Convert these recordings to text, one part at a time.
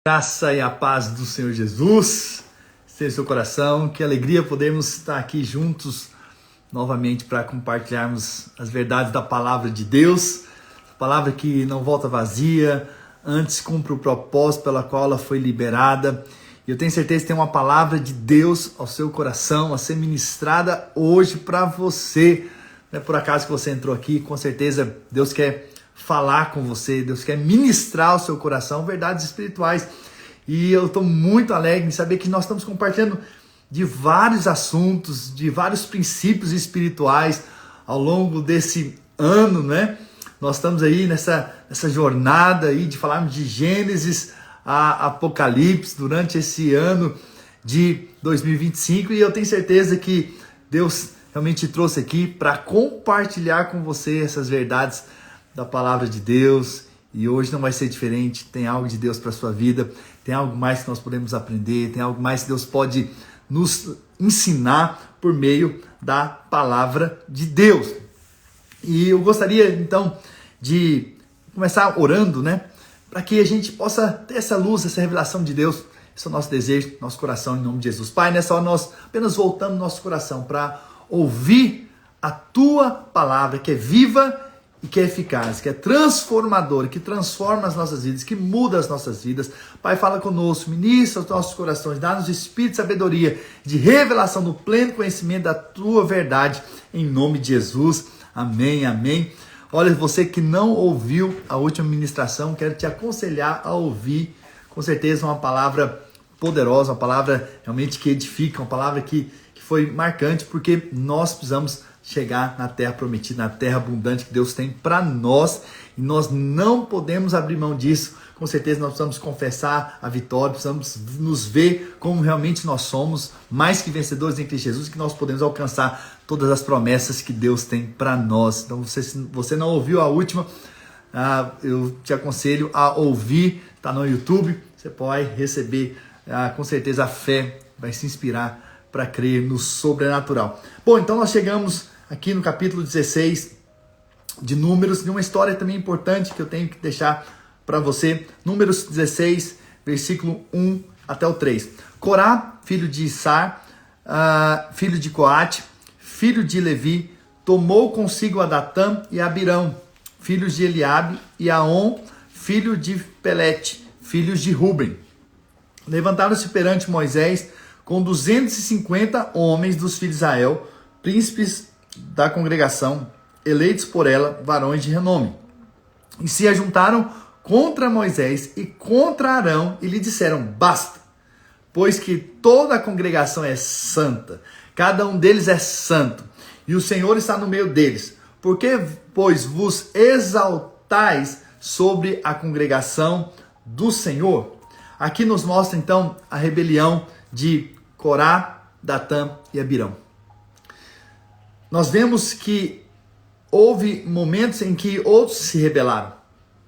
Graça e a paz do Senhor Jesus esteja em seu coração. Que alegria podermos estar aqui juntos novamente para compartilharmos as verdades da palavra de Deus. Palavra que não volta vazia, antes cumpre o propósito pela qual ela foi liberada. E eu tenho certeza que tem uma palavra de Deus ao seu coração a ser ministrada hoje para você. Não é por acaso que você entrou aqui, com certeza Deus quer falar com você, Deus quer ministrar ao seu coração verdades espirituais. E eu estou muito alegre em saber que nós estamos compartilhando de vários assuntos, de vários princípios espirituais ao longo desse ano, né? Nós estamos aí nessa jornada aí de falarmos de Gênesis a Apocalipse durante esse ano de 2025, e eu tenho certeza que Deus realmente trouxe aqui para compartilhar com você essas verdades da palavra de Deus. E hoje não vai ser diferente. Tem algo de Deus para a sua vida, tem algo mais que nós podemos aprender, tem algo mais que Deus pode nos ensinar por meio da palavra de Deus. E eu gostaria então de começar orando, né? Para que a gente possa ter essa luz, essa revelação de Deus. Esse é o nosso desejo, nosso coração, em nome de Jesus. Pai, nessa hora nós apenas voltamos nosso coração para ouvir a Tua palavra, que é viva e que é eficaz, que é transformadora, que transforma as nossas vidas, que muda as nossas vidas. Pai, fala conosco, ministra os nossos corações, dá-nos espírito de sabedoria, de revelação do pleno conhecimento da Tua verdade, em nome de Jesus. Amém, amém. Olha, você que não ouviu a última ministração, quero te aconselhar a ouvir. Com certeza uma palavra poderosa, uma palavra realmente que edifica, uma palavra que foi marcante, porque nós precisamos chegar na terra prometida, na terra abundante que Deus tem para nós, e nós não podemos abrir mão disso. Com certeza nós precisamos confessar a vitória, precisamos nos ver como realmente nós somos, mais que vencedores em Cristo Jesus, que nós podemos alcançar todas as promessas que Deus tem para nós. Então, se você não ouviu a última, eu te aconselho a ouvir, está no YouTube, você pode receber com certeza a fé, vai se inspirar para crer no sobrenatural. Bom, então nós chegamos aqui no capítulo 16 de Números, de uma história também importante que eu tenho que deixar para você. Números 16, versículo 1 até o 3. Corá, filho de Issar, filho de Coate, filho de Levi, tomou consigo a Datã e a Abirão, filhos de Eliabe, e Aon, filho de Pelete, filhos de Ruben. Levantaram-se perante Moisés com 250 homens dos filhos de Israel, príncipes da congregação, eleitos por ela, varões de renome. E se ajuntaram contra Moisés e contra Arão, e lhe disseram: basta, pois que toda a congregação é santa, cada um deles é santo, e o Senhor está no meio deles. Por que, pois, vos exaltais sobre a congregação do Senhor? Aqui nos mostra então a rebelião de Corá, Datã e Abirão. Nós vemos que houve momentos em que outros se rebelaram,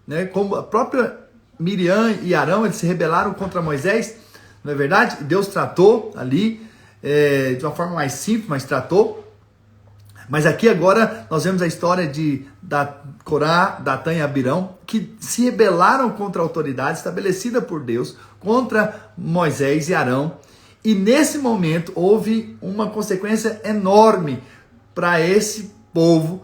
né? Como a própria Miriam e Arão, eles se rebelaram contra Moisés, não é verdade? Deus tratou ali de uma forma mais simples, mas tratou. Mas aqui agora nós vemos a história de Corá, Datã e Abirão, que se rebelaram contra a autoridade estabelecida por Deus, contra Moisés e Arão. E nesse momento houve uma consequência enorme para esse povo,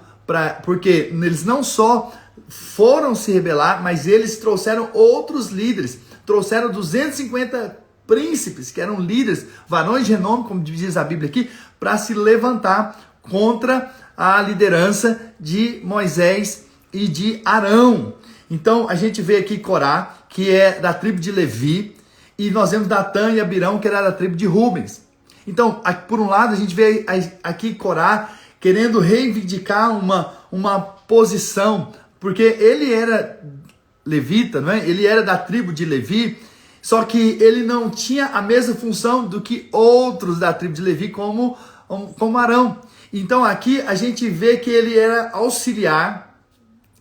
porque eles não só foram se rebelar, mas eles trouxeram outros líderes, trouxeram 250 príncipes, que eram líderes, varões de renome, como diz a Bíblia aqui, para se levantar contra a liderança de Moisés e de Arão. Então a gente vê aqui Corá, que é da tribo de Levi, e nós vemos Datã e Abirão, que era da tribo de Rubens. Então, por um lado, a gente vê aqui Corá querendo reivindicar uma posição, porque ele era levita, não é? Ele era da tribo de Levi, só que ele não tinha a mesma função do que outros da tribo de Levi, como Arão. Então, aqui a gente vê que ele era auxiliar,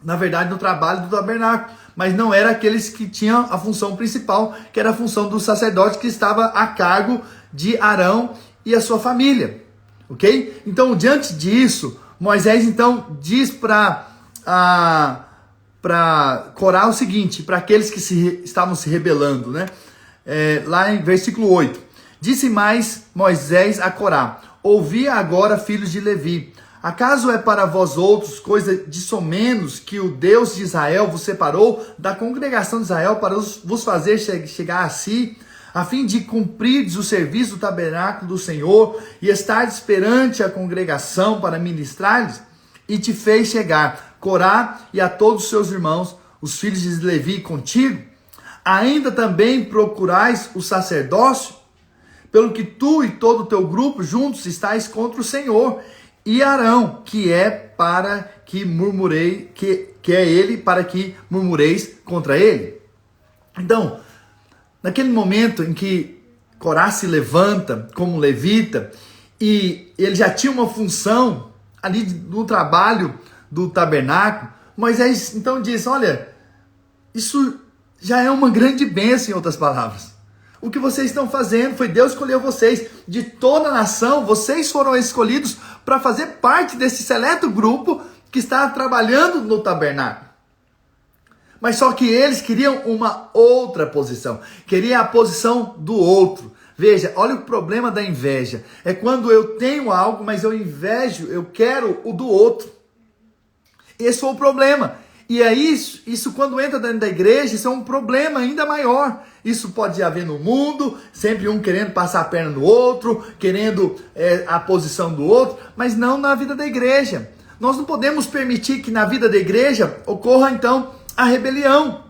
na verdade, no trabalho do tabernáculo, mas não era aqueles que tinham a função principal, que era a função do sacerdote, que estava a cargo de Arão e a sua família, ok? Então, diante disso, Moisés então diz para Corá o seguinte, para aqueles que estavam se rebelando, né? Lá em versículo 8. Disse mais Moisés a Corá: ouvi agora, filhos de Levi, acaso é para vós outros coisa de somenos que o Deus de Israel vos separou da congregação de Israel para vos fazer chegar a si, a fim de cumprirdes o serviço do tabernáculo do Senhor e estardes perante a congregação para ministrar-lhes? E te fez chegar Corá e a todos os seus irmãos, os filhos de Levi, contigo? Ainda também procurais o sacerdócio? Pelo que tu e todo o teu grupo juntos estáis contra o Senhor e Arão, que é para que murmurei, que é ele para que murmureis contra ele. Então, naquele momento em que Corá se levanta como levita e ele já tinha uma função ali no trabalho do tabernáculo, Moisés então diz: olha, isso já é uma grande bênção, em outras palavras. O que vocês estão fazendo foi Deus escolheu vocês. De toda a nação, vocês foram escolhidos para fazer parte desse seleto grupo que está trabalhando no tabernáculo. Mas só que eles queriam uma outra posição. Queriam a posição do outro. Veja, olha o problema da inveja. É quando eu tenho algo, mas eu invejo, eu quero o do outro. Esse foi o problema. E aí, isso quando entra dentro da igreja, isso é um problema ainda maior. Isso pode haver no mundo, sempre um querendo passar a perna no outro, querendo a posição do outro, mas não na vida da igreja. Nós não podemos permitir que na vida da igreja ocorra, então, a rebelião.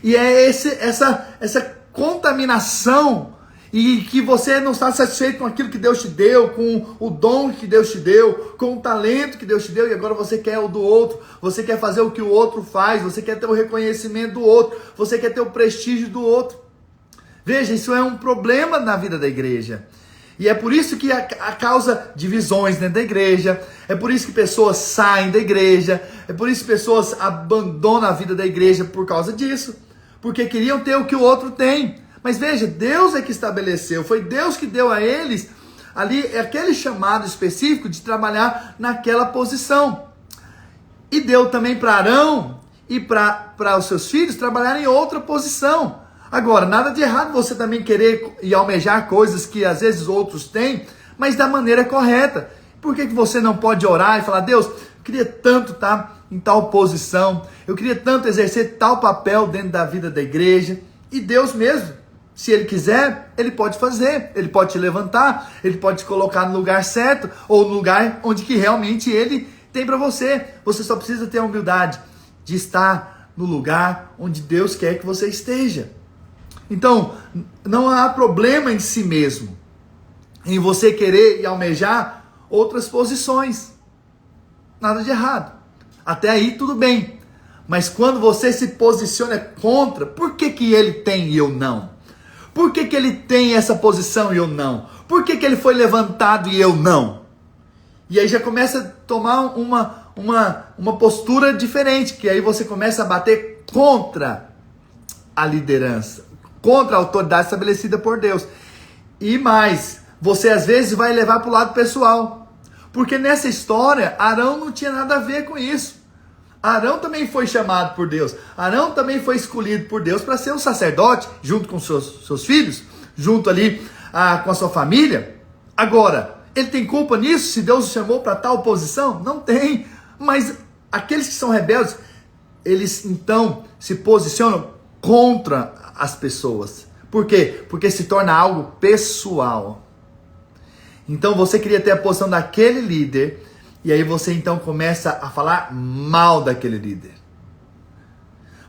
E é essa contaminação, e que você não está satisfeito com aquilo que Deus te deu, com o dom que Deus te deu, com o talento que Deus te deu, e agora você quer o do outro, você quer fazer o que o outro faz, você quer ter o reconhecimento do outro, você quer ter o prestígio do outro. Veja, isso é um problema na vida da igreja. E é por isso que causa divisões dentro da igreja, é por isso que pessoas saem da igreja, é por isso que pessoas abandonam a vida da igreja por causa disso, porque queriam ter o que o outro tem. Mas veja, Deus é que estabeleceu, foi Deus que deu a eles ali aquele chamado específico de trabalhar naquela posição. E deu também para Arão e para os seus filhos trabalharem em outra posição. Agora, nada de errado você também querer e almejar coisas que às vezes outros têm, mas da maneira correta. Por que você não pode orar e falar: Deus, eu queria tanto estar em tal posição, eu queria tanto exercer tal papel dentro da vida da igreja, e Deus mesmo, se Ele quiser, Ele pode fazer, Ele pode te levantar, Ele pode te colocar no lugar certo, ou no lugar onde que realmente Ele tem para você. Você só precisa ter a humildade de estar no lugar onde Deus quer que você esteja. Então, não há problema em si mesmo, em você querer e almejar outras posições. Nada de errado. Até aí tudo bem. Mas quando você se posiciona contra, por que ele tem e eu não? Por que ele tem essa posição e eu não? Por que ele foi levantado e eu não? E aí já começa a tomar uma postura diferente, que aí você começa a bater contra a liderança, contra a autoridade estabelecida por Deus. E mais, você às vezes vai levar para o lado pessoal, porque nessa história, Arão não tinha nada a ver com isso. Arão também foi chamado por Deus. Arão também foi escolhido por Deus para ser um sacerdote, junto com seus filhos, junto ali com a sua família. Agora, ele tem culpa nisso, se Deus o chamou para tal posição? Não tem. Mas aqueles que são rebeldes, eles então se posicionam contra as pessoas. Por quê? Porque se torna algo pessoal. Então você queria ter a posição daquele líder, e aí você então começa a falar mal daquele líder.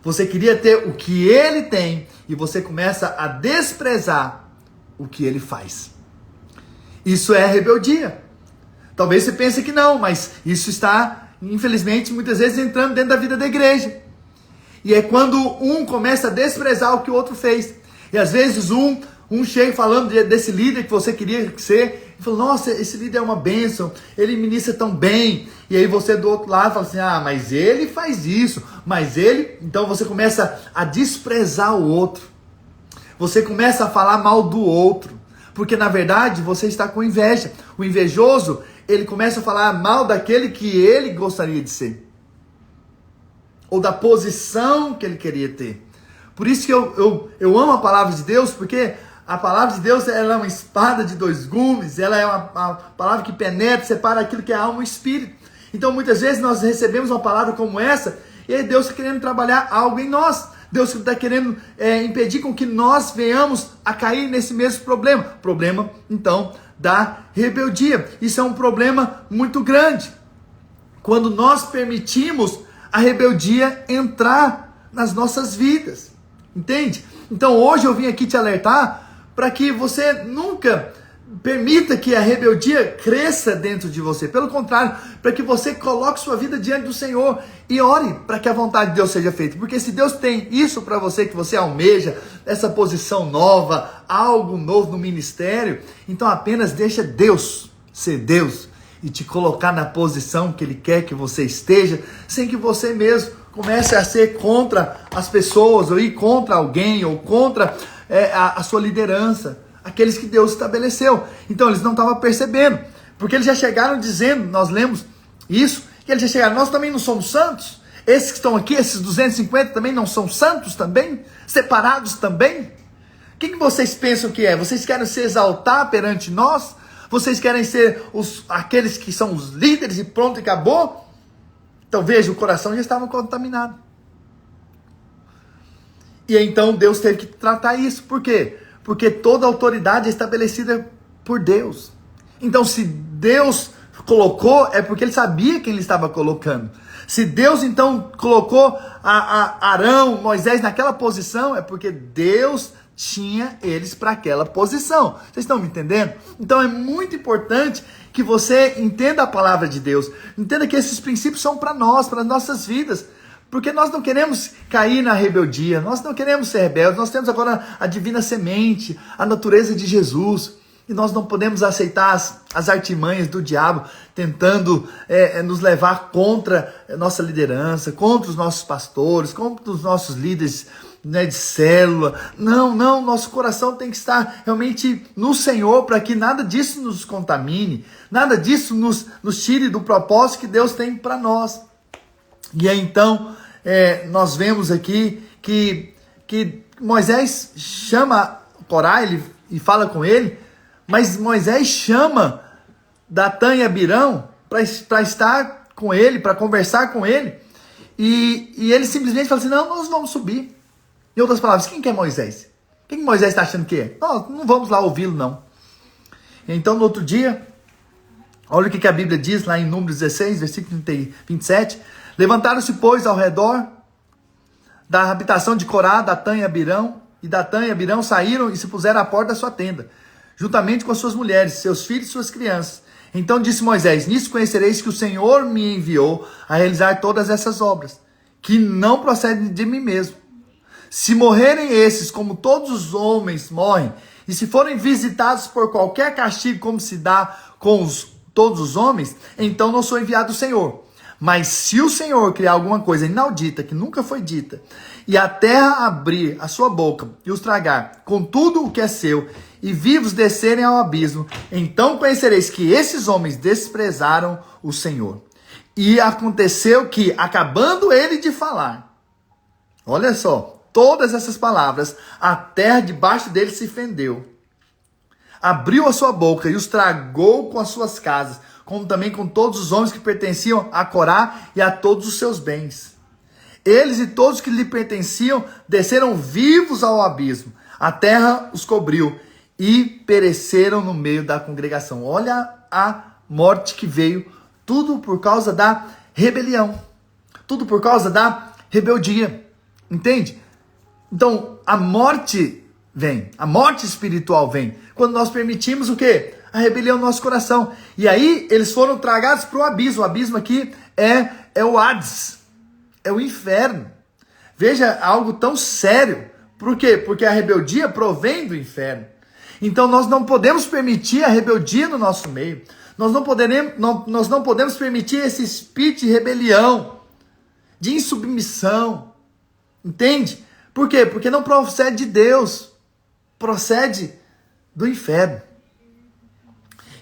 Você queria ter o que ele tem, e você começa a desprezar o que ele faz. Isso é rebeldia. Talvez você pense que não, mas isso está, infelizmente, muitas vezes entrando dentro da vida da igreja. E é quando um começa a desprezar o que o outro fez. E às vezes um chega falando desse líder que você queria ser, e fala: nossa, esse líder é uma bênção, ele ministra tão bem. E aí você do outro lado fala assim: ah, mas ele faz isso, mas ele... Então você começa a desprezar o outro. Você começa a falar mal do outro. Porque na verdade você está com inveja. O invejoso, ele começa a falar mal daquele que ele gostaria de ser. ou da posição que ele queria ter. Por isso que eu amo a palavra de Deus, porque a palavra de Deus, ela é uma espada de dois gumes, ela é uma palavra que penetra, separa aquilo que é alma e espírito. Então muitas vezes nós recebemos uma palavra como essa, e aí Deus está querendo trabalhar algo em nós. Deus está querendo impedir com que nós venhamos a cair nesse mesmo problema. Problema, então, da rebeldia. Isso é um problema muito grande. Quando nós permitimos a rebeldia entrar nas nossas vidas. Entende? Então hoje eu vim aqui te alertar para que você nunca permita que a rebeldia cresça dentro de você. Pelo contrário, para que você coloque sua vida diante do Senhor e ore para que a vontade de Deus seja feita. Porque se Deus tem isso para você, que você almeja, essa posição nova, algo novo no ministério, então apenas deixa Deus ser Deus e te colocar na posição que Ele quer que você esteja, sem que você mesmo comece a ser contra as pessoas, ou ir contra alguém, ou contra a sua liderança, aqueles que Deus estabeleceu. Então eles não estavam percebendo, porque eles já chegaram dizendo, nós lemos isso, que eles já chegaram, nós também não somos santos? Esses que estão aqui, esses 250 também não são santos também? Separados também? O que vocês pensam que é? Vocês querem se exaltar perante nós? Vocês querem ser aqueles que são os líderes e pronto, e acabou? Então veja, o coração já estava contaminado. E então Deus teve que tratar isso. Por quê? Porque toda autoridade é estabelecida por Deus. Então se Deus colocou, é porque Ele sabia quem Ele estava colocando. Se Deus então colocou Arão, Moisés naquela posição, é porque Deus tinha eles para aquela posição. Vocês estão me entendendo? Então é muito importante que você entenda a palavra de Deus. Entenda que esses princípios são para nós, para as nossas vidas. Porque nós não queremos cair na rebeldia, nós não queremos ser rebeldes, nós temos agora a divina semente, a natureza de Jesus. E nós não podemos aceitar as artimanhas do diabo tentando nos levar contra a nossa liderança, contra os nossos pastores, contra os nossos líderes, né, de célula. Não, nosso coração tem que estar realmente no Senhor, para que nada disso nos contamine, nada disso nos tire do propósito que Deus tem para nós. E aí então, nós vemos aqui que Moisés chama Corá e fala com ele, mas Moisés chama Datã e Abirão para estar com ele, para conversar com ele, e ele simplesmente fala assim, não, nós vamos subir. Em outras palavras, quem que é Moisés? Quem que Moisés está achando que é? Nós não vamos lá ouvi-lo, não. Então, no outro dia, olha o que a Bíblia diz lá em Números 16, versículo 27. Levantaram-se, pois, ao redor da habitação de Corá, Datã e Abirão, e Datã e Abirão saíram e se puseram à porta da sua tenda, juntamente com as suas mulheres, seus filhos e suas crianças. Então disse Moisés, nisso conhecereis que o Senhor me enviou a realizar todas essas obras, que não procedem de mim mesmo. Se morrerem esses, como todos os homens morrem, e se forem visitados por qualquer castigo, como se dá com todos os homens, então não sou enviado do Senhor. Mas se o Senhor criar alguma coisa inaudita, que nunca foi dita, e a terra abrir a sua boca e os tragar com tudo o que é seu, e vivos descerem ao abismo, então conhecereis que esses homens desprezaram o Senhor. E aconteceu que, acabando ele de falar, olha só, todas essas palavras, a terra debaixo dele se fendeu. Abriu a sua boca e os tragou com as suas casas, como também com todos os homens que pertenciam a Corá e a todos os seus bens. Eles e todos que lhe pertenciam desceram vivos ao abismo. A terra os cobriu e pereceram no meio da congregação. Olha a morte que veio, tudo por causa da rebelião. Tudo por causa da rebeldia. Entende? Então, a morte vem, a morte espiritual vem, quando nós permitimos o quê? A rebelião no nosso coração. E aí, eles foram tragados para o abismo. O abismo aqui é o Hades, é o inferno. Veja, algo tão sério. Por quê? Porque a rebeldia provém do inferno. Então, nós não podemos permitir a rebeldia no nosso meio. Nós não podemos permitir esse espírito de rebelião, de insubmissão. Entende? Por quê? Porque não procede de Deus, procede do inferno.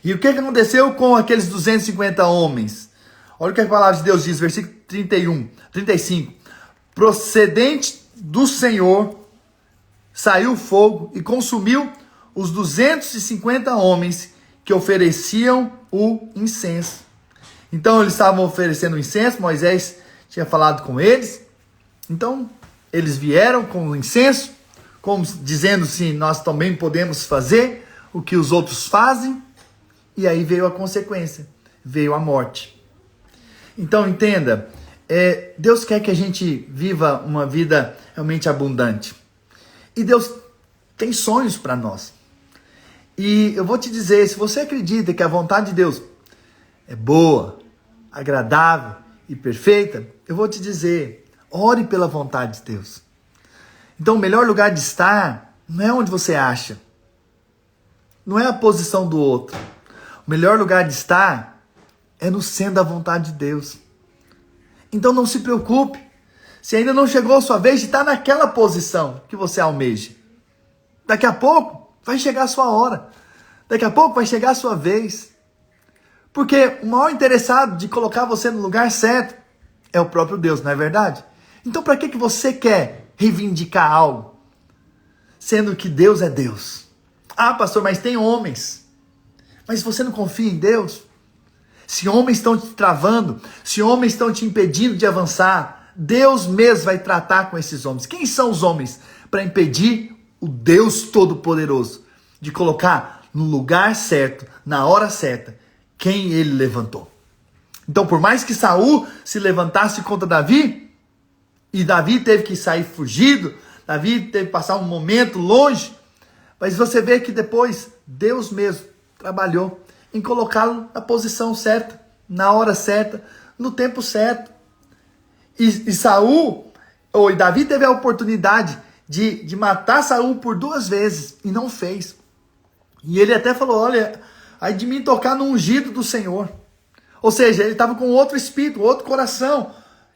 E o que aconteceu com aqueles 250 homens? Olha o que a palavra de Deus diz, versículo 35. procedente do Senhor, saiu fogo e consumiu os 250 homens que ofereciam o incenso. Então eles estavam oferecendo o incenso, Moisés tinha falado com eles. Então eles vieram com o incenso, como dizendo assim, nós também podemos fazer o que os outros fazem. E aí veio a consequência, veio a morte. Então entenda, Deus quer que a gente viva uma vida realmente abundante. E Deus tem sonhos para nós. E eu vou te dizer, se você acredita que a vontade de Deus é boa, agradável e perfeita, eu vou te dizer, ore pela vontade de Deus. Então o melhor lugar de estar não é onde você acha. Não é a posição do outro. O melhor lugar de estar é no centro da vontade de Deus. Então não se preocupe se ainda não chegou a sua vez de estar naquela posição que você almeja. Daqui a pouco vai chegar a sua hora. Daqui a pouco vai chegar a sua vez. Porque o maior interessado de colocar você no lugar certo é o próprio Deus, não é verdade? Então para que você quer reivindicar algo? Sendo que Deus é Deus. Ah, pastor, mas tem homens. Mas você não confia em Deus? Se homens estão te travando, se homens estão te impedindo de avançar, Deus mesmo vai tratar com esses homens. Quem são os homens para impedir o Deus Todo-Poderoso de colocar no lugar certo, na hora certa, quem ele levantou? Então, por mais que Saul se levantasse contra Davi, e Davi teve que sair fugido, Davi teve que passar um momento longe, mas você vê que depois Deus mesmo trabalhou em colocá-lo na posição certa, na hora certa, no tempo certo. E Davi teve a oportunidade de matar Saul por 2 vezes e não fez. E ele até falou, olha, aí de mim tocar no ungido do Senhor. Ou seja, ele estava com outro espírito, outro coração.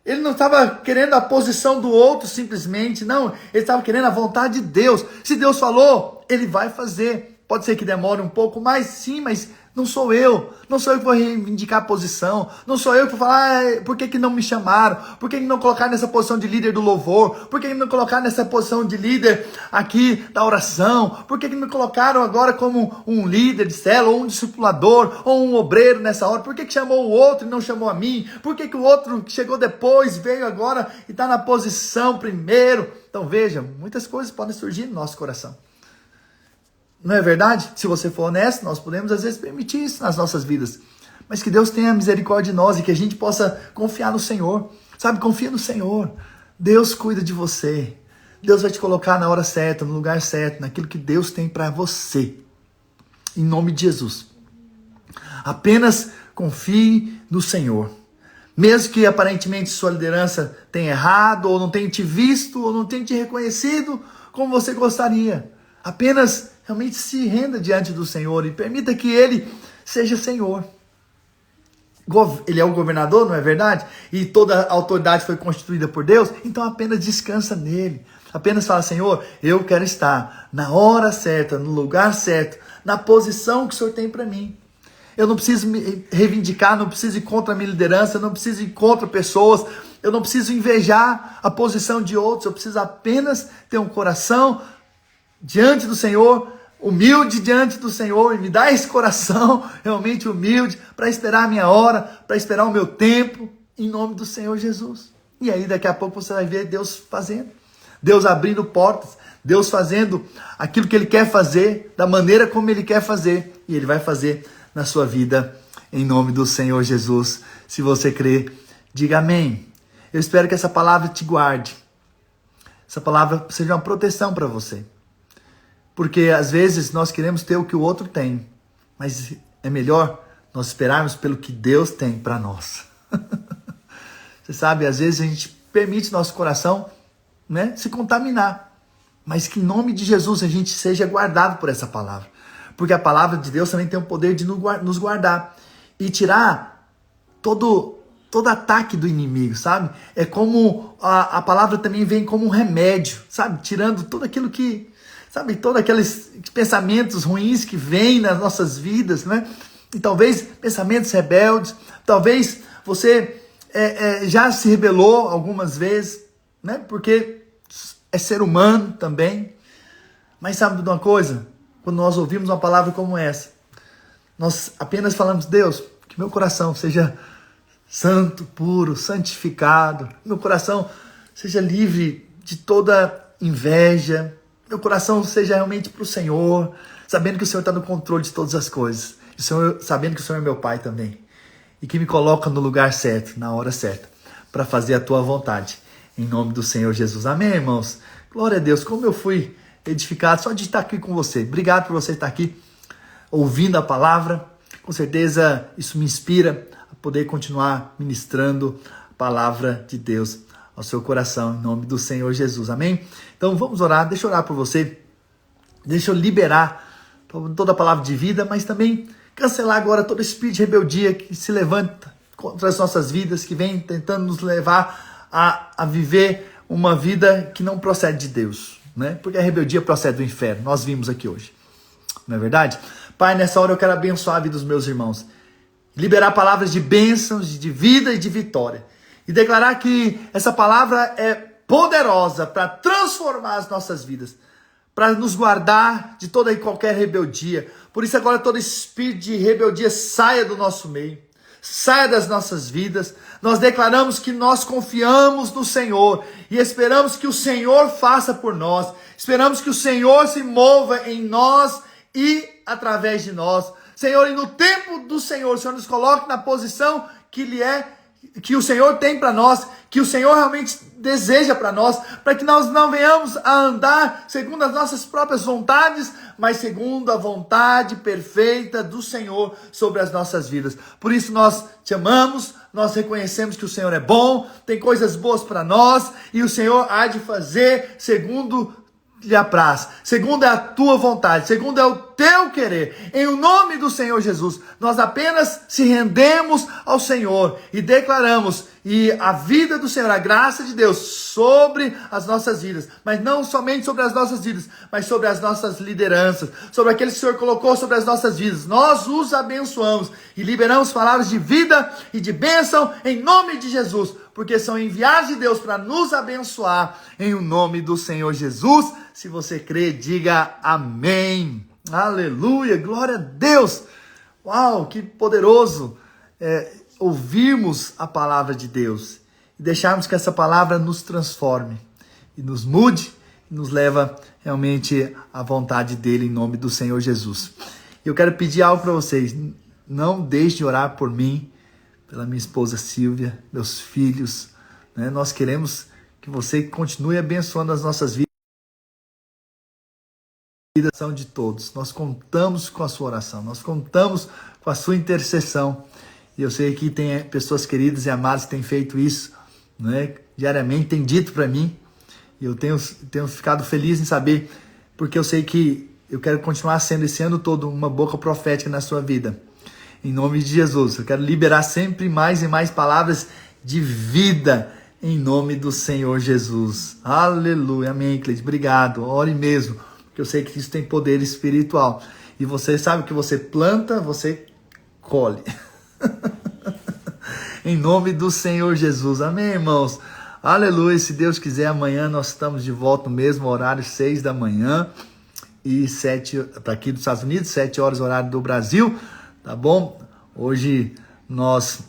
Ele não estava querendo a posição do outro simplesmente, não. Ele estava querendo a vontade de Deus. Se Deus falou, ele vai fazer. Pode ser que demore um pouco mais, sim, mas não sou eu que vou reivindicar a posição, não sou eu que vou falar, por que não me chamaram, por que não colocar nessa posição de líder do louvor, por que não colocar nessa posição de líder aqui da oração, por que me colocaram agora como um líder de célula, ou um discipulador, ou um obreiro nessa hora, por que chamou o outro e não chamou a mim, por que o outro que chegou depois veio agora e está na posição primeiro? Então veja, muitas coisas podem surgir no nosso coração. Não é verdade? Se você for honesto, nós podemos às vezes permitir isso nas nossas vidas. Mas que Deus tenha misericórdia de nós e que a gente possa confiar no Senhor. Sabe, confia no Senhor. Deus cuida de você. Deus vai te colocar na hora certa, no lugar certo, naquilo que Deus tem para você. Em nome de Jesus. Apenas confie no Senhor. Mesmo que aparentemente sua liderança tenha errado, ou não tenha te visto, ou não tenha te reconhecido como você gostaria. Apenas realmente se renda diante do Senhor e permita que Ele seja Senhor. Ele é o governador, não é verdade? E toda a autoridade foi constituída por Deus, então apenas descansa nele. Apenas fala, Senhor, eu quero estar na hora certa, no lugar certo, na posição que o Senhor tem para mim. Eu não preciso me reivindicar, não preciso ir contra a minha liderança, eu não preciso ir contra pessoas, eu não preciso invejar a posição de outros, eu preciso apenas ter um coração diante do Senhor, humilde diante do Senhor, e me dá esse coração realmente humilde para esperar a minha hora, para esperar o meu tempo, em nome do Senhor Jesus. E aí daqui a pouco você vai ver Deus fazendo, Deus abrindo portas, Deus fazendo aquilo que Ele quer fazer, da maneira como Ele quer fazer, e Ele vai fazer na sua vida, em nome do Senhor Jesus. Se você crê, diga amém. Eu espero que essa palavra te guarde, essa palavra seja uma proteção para você. Porque às vezes nós queremos ter o que o outro tem, mas é melhor nós esperarmos pelo que Deus tem para nós. Você sabe, às vezes a gente permite nosso coração, né, se contaminar, mas que em nome de Jesus a gente seja guardado por essa palavra. Porque a palavra de Deus também tem o poder de nos guardar e tirar todo ataque do inimigo, sabe? É como a palavra também vem como um remédio, sabe? Tirando tudo aquilo que... Sabe, todos aqueles pensamentos ruins que vêm nas nossas vidas, né? E talvez pensamentos rebeldes, talvez você já se rebelou algumas vezes, né? Porque é ser humano também. Mas sabe de uma coisa? Quando nós ouvimos uma palavra como essa, nós apenas falamos: Deus, que meu coração seja santo, puro, santificado, meu coração seja livre de toda inveja, meu coração seja realmente para o Senhor, sabendo que o Senhor está no controle de todas as coisas, e sabendo que o Senhor é meu Pai também, e que me coloca no lugar certo, na hora certa, para fazer a tua vontade, em nome do Senhor Jesus. Amém, irmãos? Glória a Deus. Como eu fui edificado só de estar aqui com você. Obrigado por você estar aqui ouvindo a palavra. Com certeza isso me inspira a poder continuar ministrando a palavra de Deus ao seu coração, em nome do Senhor Jesus. Amém? Então vamos orar. Deixa eu orar por você. Deixa eu liberar toda a palavra de vida, mas também cancelar agora todo espírito de rebeldia que se levanta contra as nossas vidas, que vem tentando nos levar a viver uma vida que não procede de Deus, né? Porque a rebeldia procede do inferno. Nós vimos aqui hoje. Não é verdade? Pai, nessa hora eu quero abençoar a vida dos meus irmãos. Liberar palavras de bênçãos, de vida e de vitória. E declarar que essa palavra é poderosa para transformar as nossas vidas, para nos guardar de toda e qualquer rebeldia. Por isso agora todo espírito de rebeldia saia do nosso meio, saia das nossas vidas. Nós declaramos que nós confiamos no Senhor e esperamos que o Senhor faça por nós. Esperamos que o Senhor se mova em nós e através de nós. Senhor, e no tempo do Senhor, o Senhor nos coloque na posição que o Senhor tem para nós, que o Senhor realmente deseja para nós, para que nós não venhamos a andar segundo as nossas próprias vontades, mas segundo a vontade perfeita do Senhor sobre as nossas vidas. Por isso nós te amamos, nós reconhecemos que o Senhor é bom, tem coisas boas para nós, e o Senhor há de fazer segundo lhe apraz, segundo é a tua vontade, segundo é o teu querer. Em o nome do Senhor Jesus, nós apenas se rendemos ao Senhor e declaramos e a vida do Senhor, a graça de Deus sobre as nossas vidas, mas não somente sobre as nossas vidas, mas sobre as nossas lideranças, sobre aqueles que o Senhor colocou sobre as nossas vidas. Nós os abençoamos e liberamos palavras de vida e de bênção em nome de Jesus, porque são enviados de Deus para nos abençoar em o nome do Senhor Jesus. Se você crê, diga amém. Aleluia, glória a Deus. Uau, que poderoso ouvirmos a palavra de Deus e deixarmos que essa palavra nos transforme e nos mude e nos leva realmente à vontade dele em nome do Senhor Jesus. Eu quero pedir algo para vocês: não deixe de orar por mim, pela minha esposa Silvia, meus filhos, né? Nós queremos que você continue abençoando as nossas vidas de todos. Nós contamos com a sua oração, nós contamos com a sua intercessão. E eu sei que tem pessoas queridas e amadas que têm feito isso, né? Diariamente, têm dito para mim. E eu tenho ficado feliz em saber, porque eu sei que eu quero continuar sendo esse ano todo uma boca profética na sua vida. Em nome de Jesus, eu quero liberar sempre mais e mais palavras de vida em nome do Senhor Jesus. Aleluia, amém, Cleide. Obrigado, ore mesmo, porque eu sei que isso tem poder espiritual. E você sabe que você planta, você colhe. Em nome do Senhor Jesus, amém, irmãos? Aleluia. Se Deus quiser, amanhã nós estamos de volta no mesmo horário, 6 da manhã e 7 para aqui dos Estados Unidos, 7 horas horário do Brasil, tá bom? Hoje nós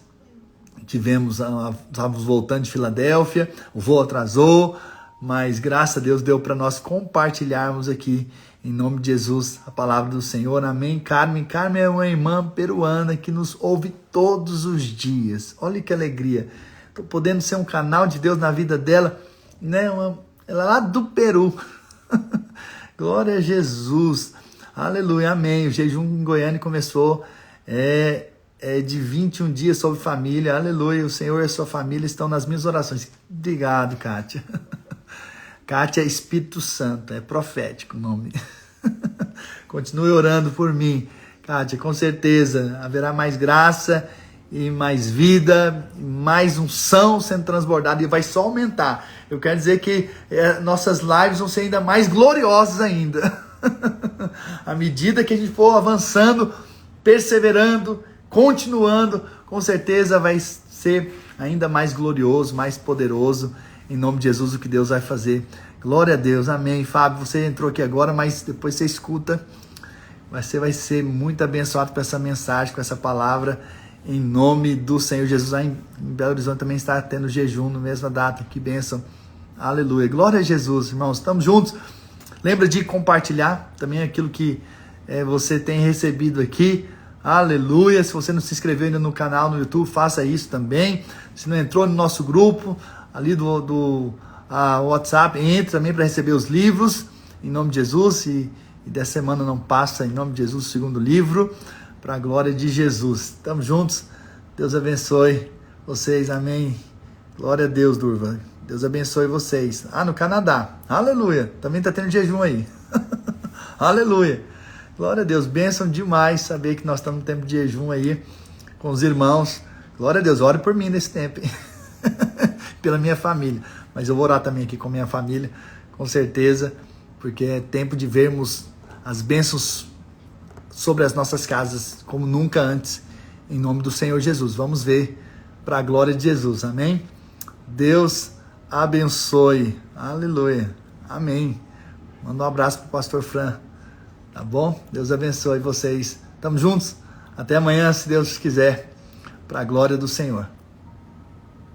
estávamos voltando de Filadélfia, o voo atrasou, mas graças a Deus deu para nós compartilharmos aqui, em nome de Jesus, a palavra do Senhor. Amém. Carmen é uma irmã peruana que nos ouve todos os dias. Olha que alegria. Estou podendo ser um canal de Deus na vida dela, né? Ela é lá do Peru. Glória a Jesus. Aleluia, amém. O jejum em Goiânia começou de 21 dias sobre família. Aleluia. O Senhor e a sua família estão nas minhas orações. Obrigado, Kátia. Kátia é Espírito Santo, é profético o nome. Continue orando por mim, Kátia, com certeza haverá mais graça e mais vida, mais unção sendo transbordada, e vai só aumentar. Eu quero dizer que nossas lives vão ser ainda mais gloriosas ainda. À medida que a gente for avançando, perseverando, continuando, com certeza vai ser ainda mais glorioso, mais poderoso, em nome de Jesus, o que Deus vai fazer. Glória a Deus, amém. Fábio, você entrou aqui agora, mas depois você escuta. Você vai ser muito abençoado com essa mensagem, com essa palavra, em nome do Senhor Jesus. Lá em Belo Horizonte também está tendo jejum na mesma data. Que bênção. Aleluia. Glória a Jesus, irmãos. Estamos juntos. Lembra de compartilhar também aquilo que você tem recebido aqui. Aleluia. Se você não se inscreveu ainda no canal no YouTube, faça isso também. Se não entrou no nosso grupo ali do WhatsApp, entre também para receber os livros, em nome de Jesus. E dessa semana não passa, em nome de Jesus, o segundo livro, para a glória de Jesus. Estamos juntos. Deus abençoe vocês. Amém. Glória a Deus, Durva. Deus abençoe vocês. No Canadá. Aleluia. Também está tendo jejum aí. Aleluia. Glória a Deus. Bênção demais saber que nós estamos no tempo de jejum aí com os irmãos. Glória a Deus. Ore por mim nesse tempo. Pela minha família. Mas eu vou orar também aqui com minha família, com certeza, porque é tempo de vermos as bênçãos sobre as nossas casas como nunca antes, em nome do Senhor Jesus. Vamos ver para a glória de Jesus, amém? Deus abençoe, aleluia, amém. Manda um abraço para o pastor Fran, tá bom? Deus abençoe vocês. Estamos juntos, até amanhã, se Deus quiser, para a glória do Senhor.